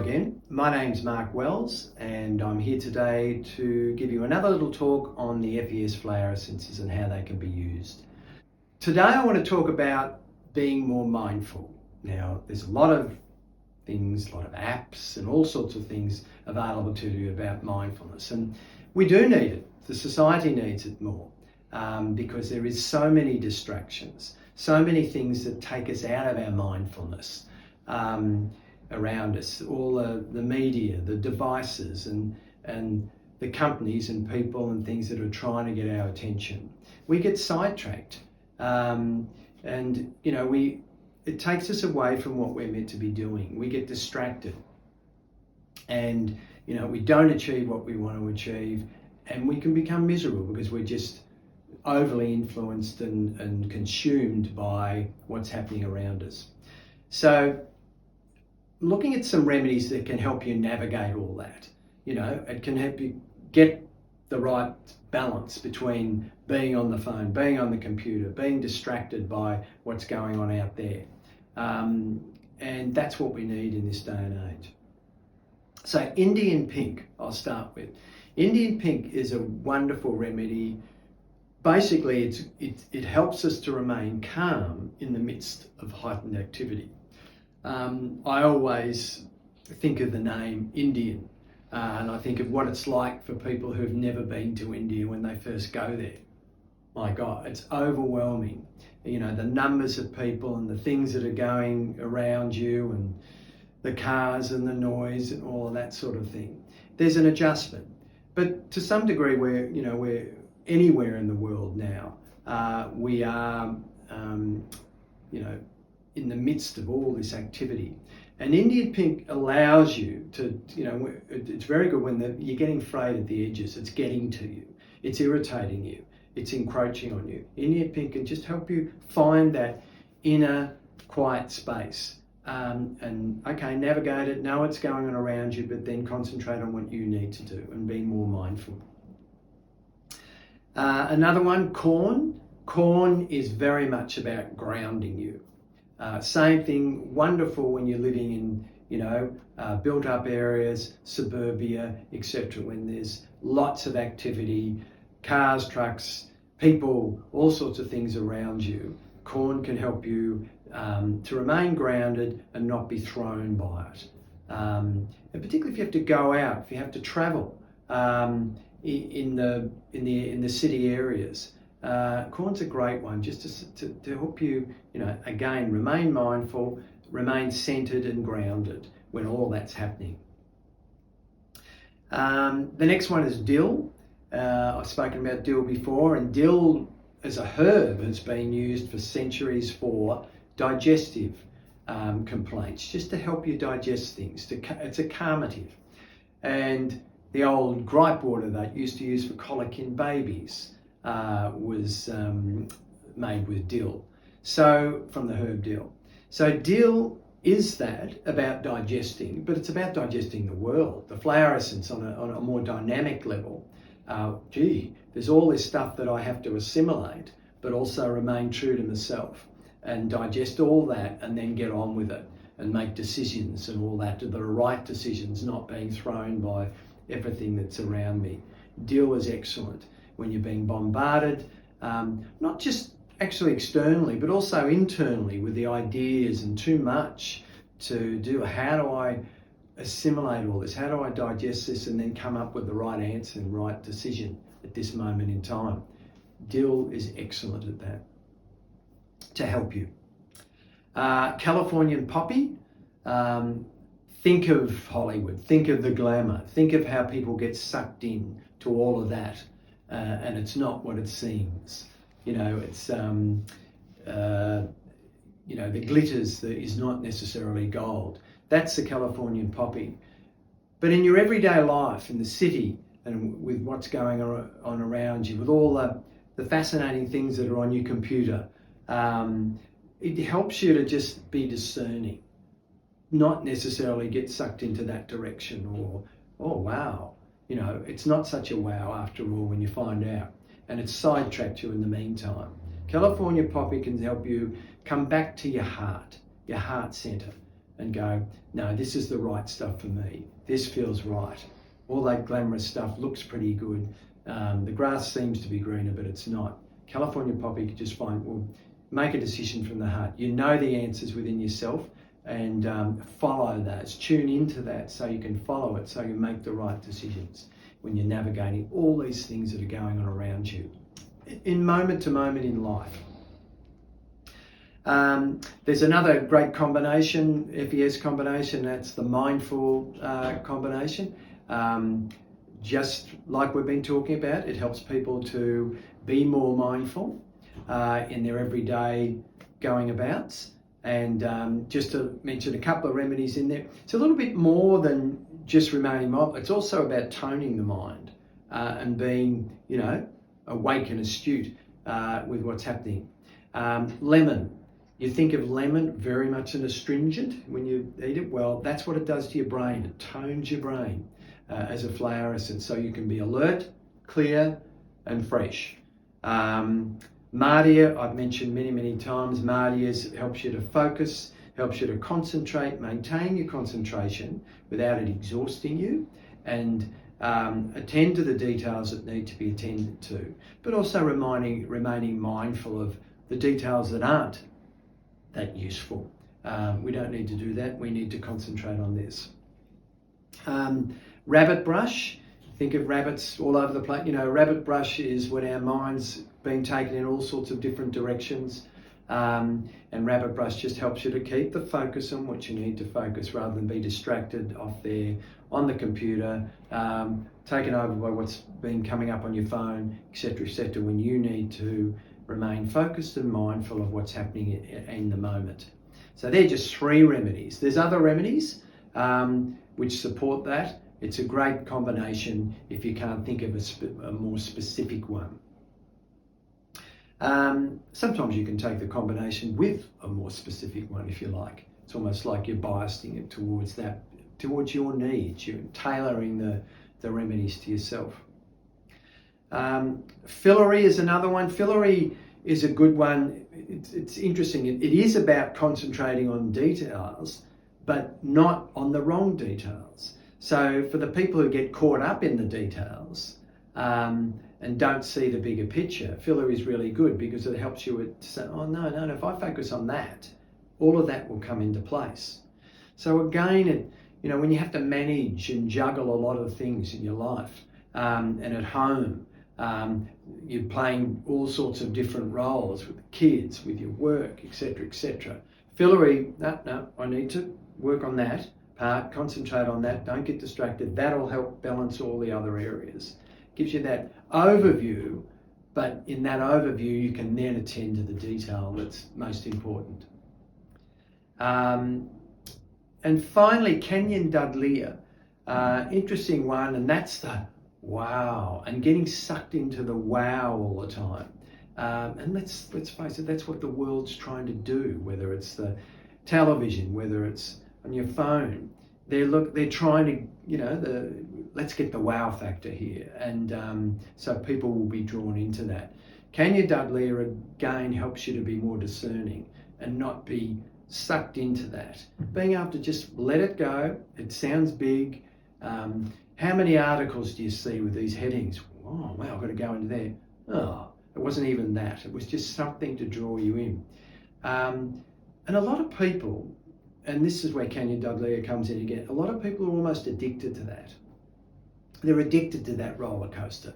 again, my name's Mark Wells and I'm here today to give you another little talk on the FES flower essences and how they can be used. Today I want to talk about being more mindful. Now there's a lot of things, a lot of apps and all sorts of things available to you about mindfulness, and we do need it. The society needs it more because there is so many distractions, so many things that take us out of our mindfulness. Around us, all the media, the devices and the companies and people and things that are trying to get our attention. We get sidetracked and it takes us away from what we're meant to be doing. We get distracted and we don't achieve what we want to achieve, and we can become miserable because we're just overly influenced and consumed by what's happening around us. So looking at some remedies that can help you navigate all that. It can help you get the right balance between being on the phone, being on the computer, being distracted by what's going on out there. And that's what we need in this day and age. So Indian pink, I'll start with. Indian pink is a wonderful remedy. Basically, it helps us to remain calm in the midst of heightened activity. I always think of the name Indian and I think of what it's like for people who've never been to India when they first go there. My God, it's overwhelming. The numbers of people and the things that are going around you and the cars and the noise and all of that sort of thing. There's an adjustment, but to some degree we're anywhere in the world now. We are, in the midst of all this activity. And Indian pink allows you to, it's very good when you're getting frayed at the edges. It's getting to you. It's irritating you. It's encroaching on you. Indian pink can just help you find that inner quiet space. Navigate it, know what's going on around you, but then concentrate on what you need to do and be more mindful. Another one, corn. Corn is very much about grounding you. Same thing, wonderful when you're living in, built up areas, suburbia, etc. When there's lots of activity, cars, trucks, people, all sorts of things around you. Corn can help you to remain grounded and not be thrown by it. And particularly if you have to go out, if you have to travel in the city areas. Corn's a great one just to help you, again, remain mindful, remain centered and grounded when all that's happening. The next one is dill. I've spoken about dill before, and dill as a herb has been used for centuries for digestive complaints, just to help you digest things. It's a calmative. And the old gripe water they used to use for colic in babies was made with dill, so from the herb dill. So dill is that about digesting, but it's about digesting the world, the flower essence on a more dynamic level. There's all this stuff that I have to assimilate, but also remain true to myself and digest all that and then get on with it and make decisions and all that, the right decisions, not being thrown by everything that's around me. Dill is excellent when you're being bombarded, not just actually externally, but also internally with the ideas and too much to do. How do I assimilate all this? How do I digest this and then come up with the right answer and right decision at this moment in time? Dill is excellent at that, to help you. Californian poppy. Think of Hollywood, think of the glamour, think of how people get sucked in to all of that. And it's not what it seems. It's the glitters that is not necessarily gold. That's the Californian poppy. But in your everyday life, in the city, and with what's going on around you, with all the fascinating things that are on your computer, it helps you to just be discerning, not necessarily get sucked into that direction or, oh wow, it's not such a wow after all when you find out, and it's sidetracked you in the meantime. California poppy can help you come back to your heart center, and go, no, this is the right stuff for me. This feels right. All that glamorous stuff looks pretty good. The grass seems to be greener, but it's not. California poppy, you just find, well, make a decision from the heart. You know the answers within yourself, and follow those. Tune into that so you can follow it, so you make the right decisions when you're navigating all these things that are going on around you in moment to moment in life. There's another great combination, FES combination, that's the mindful combination. Just like we've been talking about, it helps people to be more mindful in their everyday going abouts. And just to mention a couple of remedies in there, it's a little bit more than just remaining mindful. It's also about toning the mind and being, awake and astute with what's happening. Lemon. You think of lemon very much an astringent when you eat it. Well, that's what it does to your brain. It tones your brain as a flower essence, so you can be alert, clear, and fresh. Mardia, I've mentioned many times, Mardia helps you to focus, helps you to concentrate, maintain your concentration without it exhausting you, and attend to the details that need to be attended to, but also remaining mindful of the details that aren't that useful. We don't need to do that. We need to concentrate on this. Rabbit brush. Think of rabbits all over the place. Rabbit brush is when our mind's been taken in all sorts of different directions. And rabbit brush just helps you to keep the focus on what you need to focus rather than be distracted off there on the computer, taken over by what's been coming up on your phone, etc., when you need to remain focused and mindful of what's happening in the moment. So they're just 3 remedies. There's other remedies which support that. It's a great combination if you can't think of a more specific one. Sometimes you can take the combination with a more specific one if you like. It's almost like you're biasing it towards your needs. You're tailoring the remedies to yourself. Fillery is another one. Fillery is a good one. It's interesting. It is about concentrating on details, but not on the wrong details. So for the people who get caught up in the details and don't see the bigger picture, filler is really good because it helps you to say, oh no, if I focus on that, all of that will come into place. So again, when you have to manage and juggle a lot of things in your life and at home, you're playing all sorts of different roles with the kids, with your work, etc. Fillery, no, I need to work on that part, concentrate on that, don't get distracted. That'll help balance all the other areas. Gives you that overview, but in that overview you can then attend to the detail that's most important. And finally, Canyon Dudleya, interesting one, and that's the wow, and getting sucked into the wow all the time. And let's face it, that's what the world's trying to do, whether it's the television, whether it's on your phone. They're trying to, let's get the wow factor here. And so people will be drawn into that. Canyon Dudleya again helps you to be more discerning and not be sucked into that. Being able to just let it go. It sounds big. How many articles do you see with these headings? Oh, wow, I've got to go into there. Oh, it wasn't even that. It was just something to draw you in. And a lot of people, and this is where Canyon Dudleya comes in again, a lot of people are almost addicted to that. They're addicted to that roller coaster.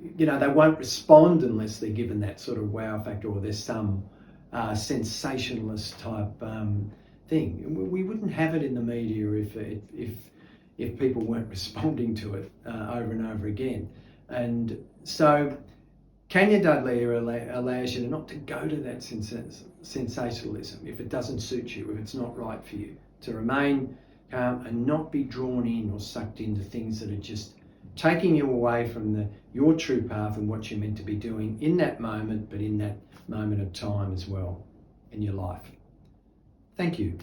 They won't respond unless they're given that sort of wow factor, or there's some sensationalist type thing. We wouldn't have it in the media if people weren't responding to it over and over again. And so Canyon Dudleya allows you not to go to that sensationalism if it doesn't suit you, if it's not right for you, to remain calm and not be drawn in or sucked into things that are just taking you away from your true path and what you're meant to be doing in that moment, but in that moment of time as well in your life. Thank you.